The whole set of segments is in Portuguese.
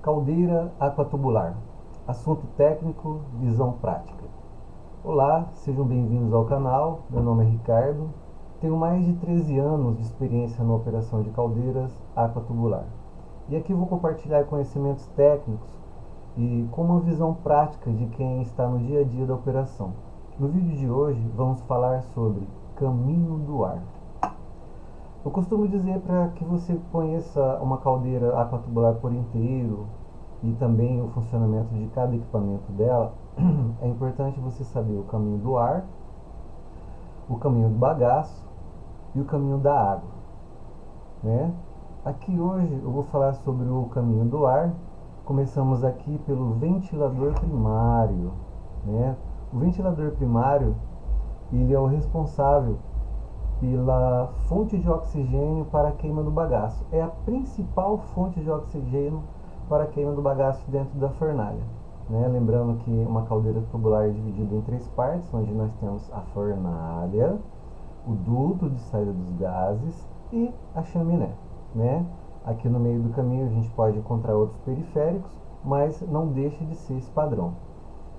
Caldeira aquatubular. Assunto técnico, visão prática. Olá, sejam bem-vindos ao canal. Meu nome é Ricardo. Tenho mais de 13 anos de experiência na operação de caldeiras aquatubular. E aqui vou compartilhar conhecimentos técnicos e com uma visão prática de quem está no dia a dia da operação. No vídeo de hoje vamos falar sobre caminho do ar. Eu costumo dizer para que você conheça uma caldeira aquatubular por inteiro e também o funcionamento de cada equipamento dela, é importante você saber o caminho do ar, o caminho do bagaço e o caminho da água, né? Aqui hoje eu vou falar sobre o caminho do ar. Começamos aqui pelo ventilador primário, né? O ventilador primário, ele é o responsável pela fonte de oxigênio para a queima do bagaço. É a principal fonte de oxigênio para a queima do bagaço dentro da fornalha. Né? Lembrando que uma caldeira tubular é dividida em três partes, onde nós temos a fornalha, o duto de saída dos gases e a chaminé. Né? Aqui no meio do caminho a gente pode encontrar outros periféricos, mas não deixa de ser esse padrão.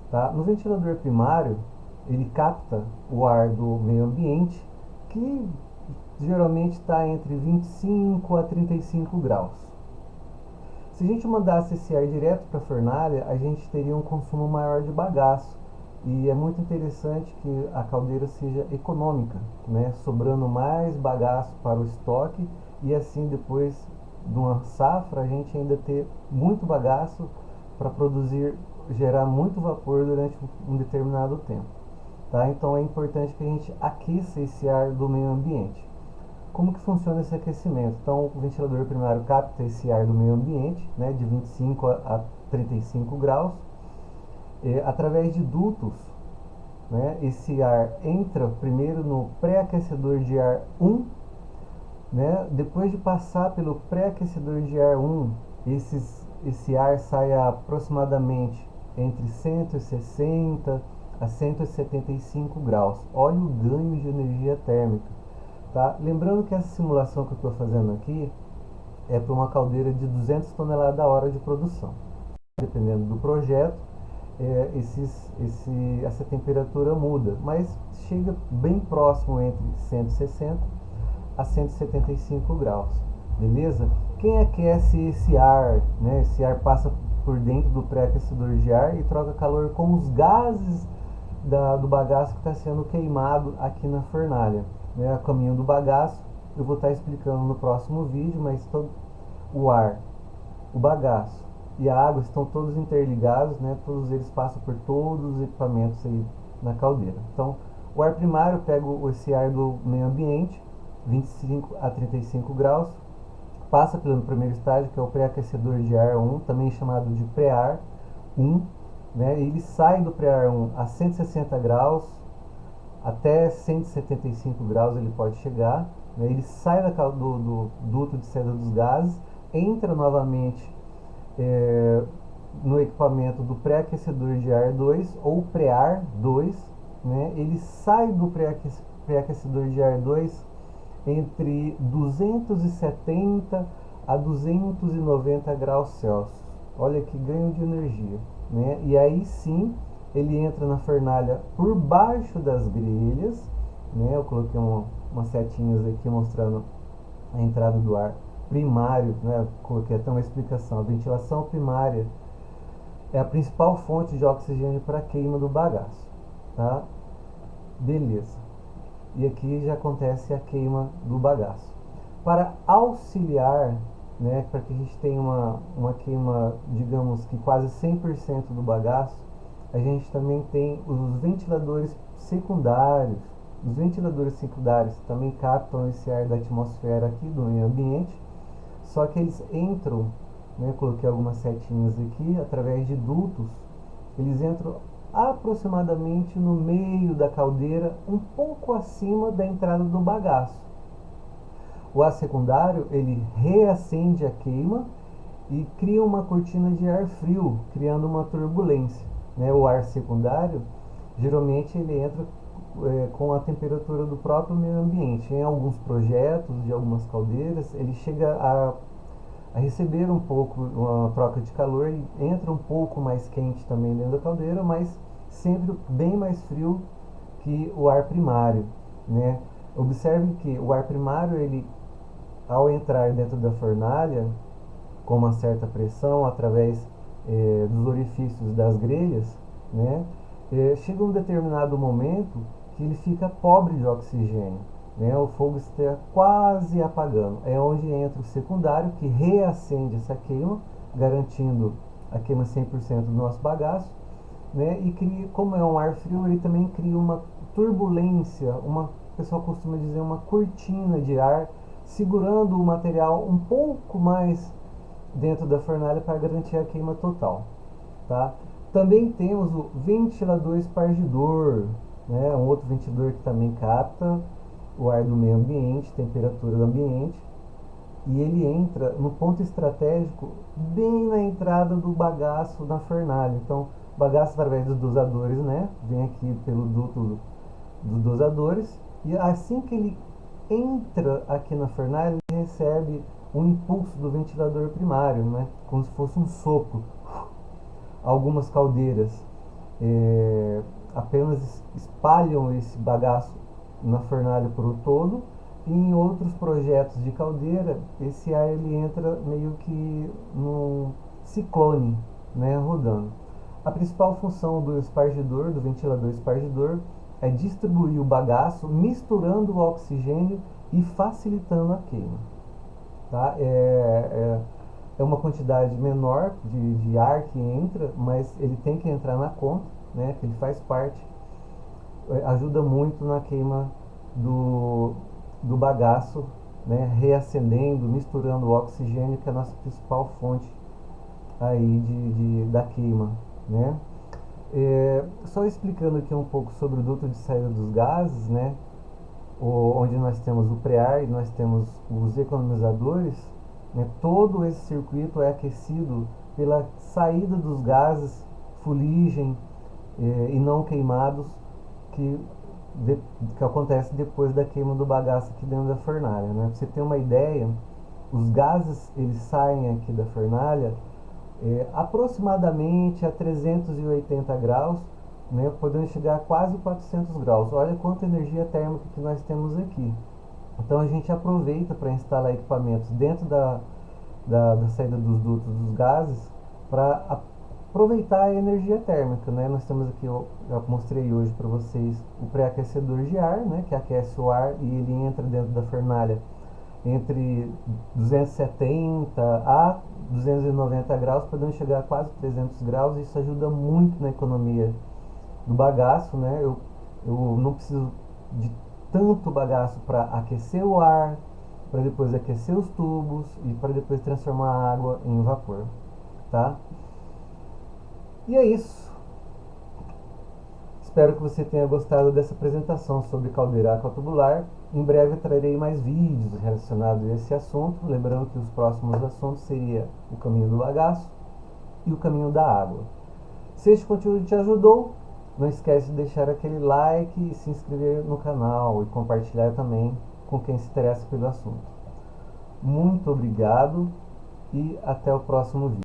Tá? No ventilador primário, ele capta o ar do meio ambiente, que geralmente está entre 25 a 35 graus. Se a gente mandasse esse ar direto para a fornalha, a gente teria um consumo maior de bagaço. E é muito interessante que a caldeira seja econômica, né? Sobrando mais bagaço para o estoque e assim depois de uma safra a gente ainda ter muito bagaço para produzir, gerar muito vapor durante um determinado tempo. Tá? Então é importante que a gente aqueça esse ar do meio ambiente. Como que funciona esse aquecimento? Então o ventilador primário capta esse ar do meio ambiente, né, de 25 a 35 graus, através de dutos. Né, esse ar entra primeiro no pré-aquecedor de ar 1, né, depois de passar pelo pré-aquecedor de ar 1, esse ar sai a aproximadamente entre 160 a 175 graus. Olha o ganho de energia térmica. Tá? Lembrando que essa simulação que eu estou fazendo aqui é para uma caldeira de 200 toneladas a hora de produção. Dependendo do projeto, essa temperatura muda, mas chega bem próximo entre 160 a 175 graus. Beleza? Quem aquece esse ar, né? Esse ar passa por dentro do pré-aquecedor de ar e troca calor com os gases do bagaço que está sendo queimado aqui na fornalha. Né? A caminho do bagaço eu vou estar explicando no próximo vídeo, mas o ar, o bagaço e a água estão todos interligados, né? Todos eles passam por todos os equipamentos aí na caldeira. Então, o ar primário pega esse ar do meio ambiente, 25 a 35 graus, passa pelo primeiro estágio, que é o pré-aquecedor de ar 1, também chamado de pré-ar 1, né? Ele sai do pré-ar 1 a 160 graus, até 175 graus ele pode chegar, né? Ele sai do duto de saída dos gases, entra novamente no equipamento do pré-aquecedor de ar 2 ou pré-ar 2, né? Ele sai do pré-aquecedor de ar 2 entre 270 a 290 graus Celsius. Olha que ganho de energia, né? E aí sim ele entra na fornalha por baixo das grelhas, né? Eu coloquei umas setinhas aqui mostrando a entrada do ar primário, né? Coloquei até uma explicação. A ventilação primária é a principal fonte de oxigênio para a queima do bagaço, tá? Beleza. E aqui já acontece a queima do bagaço. Para auxiliar, né, para que a gente tenha uma queima, digamos que quase 100% do bagaço, a gente também tem os ventiladores secundários. Os ventiladores secundários também captam esse ar da atmosfera aqui do meio ambiente, só que eles entram, né, coloquei algumas setinhas aqui, através de dutos, eles entram aproximadamente no meio da caldeira, um pouco acima da entrada do bagaço. O ar secundário, ele reacende a queima e cria uma cortina de ar frio, criando uma turbulência. Né? O ar secundário, geralmente ele entra com a temperatura do próprio meio ambiente. Em alguns projetos de algumas caldeiras, ele chega a receber um pouco uma troca de calor e entra um pouco mais quente também dentro da caldeira, mas sempre bem mais frio que o ar primário, né? Observe que o ar primário, ele, ao entrar dentro da fornalha com uma certa pressão através dos orifícios das grelhas, né? Chega um determinado momento que ele fica pobre de oxigênio, né? O fogo está quase apagando. É onde entra o secundário que reacende essa queima, garantindo a queima 100% do nosso bagaço, né? E cria, como é um ar frio, ele também cria uma turbulência, o pessoal costuma dizer uma cortina de ar, segurando o material um pouco mais dentro da fornalha para garantir a queima total, tá? Também temos o ventilador espargidor, né? Um outro ventilador que também capta o ar do meio ambiente, temperatura do ambiente, e ele entra no ponto estratégico bem na entrada do bagaço da fornalha. Então, o bagaço através dos dosadores, né? Vem aqui pelo duto dos dosadores, e assim que ele entra aqui na fornalha, ele recebe um impulso do ventilador primário, né? Como se fosse um sopro. Algumas caldeiras apenas espalham esse bagaço na fornalha por o todo, e em outros projetos de caldeira esse ar ele entra meio que num ciclone, né, rodando. A principal função do espargidor, do ventilador espargidor, é distribuir o bagaço misturando o oxigênio e facilitando a queima. Tá? É uma quantidade menor de ar que entra, mas ele tem que entrar na conta, né? Que ele faz parte, ajuda muito na queima do, do bagaço, né? Reacendendo, misturando o oxigênio, que é a nossa principal fonte aí da queima, né? Só explicando aqui um pouco sobre o duto de saída dos gases, né? Onde nós temos o pré-ar e nós temos os economizadores, né? Todo esse circuito é aquecido pela saída dos gases fuligem e não queimados que, que acontece depois da queima do bagaço aqui dentro da fornalha, né? Pra você ter uma ideia, os gases eles saem aqui da fornalha aproximadamente a 380 graus, né, podendo chegar a quase 400 graus. Olha quanta energia térmica que nós temos aqui. Então a gente aproveita para instalar equipamentos dentro da saída dos dutos dos gases para aproveitar a energia térmica, né? Nós temos aqui, eu já mostrei hoje para vocês, o pré-aquecedor de ar, né, que aquece o ar e ele entra dentro da fornalha entre 270 a 290 graus, podendo chegar a quase 300 graus. Isso ajuda muito na economia do bagaço, né? Eu não preciso de tanto bagaço para aquecer o ar, para depois aquecer os tubos e para depois transformar a água em vapor, tá? E é isso. Espero que você tenha gostado dessa apresentação sobre caldeira aquatubular. Em breve trarei mais vídeos relacionados a esse assunto, lembrando que os próximos assuntos seriam o caminho do bagaço e o caminho da água. Se este conteúdo te ajudou, não esquece de deixar aquele like e se inscrever no canal e compartilhar também com quem se interessa pelo assunto. Muito obrigado e até o próximo vídeo.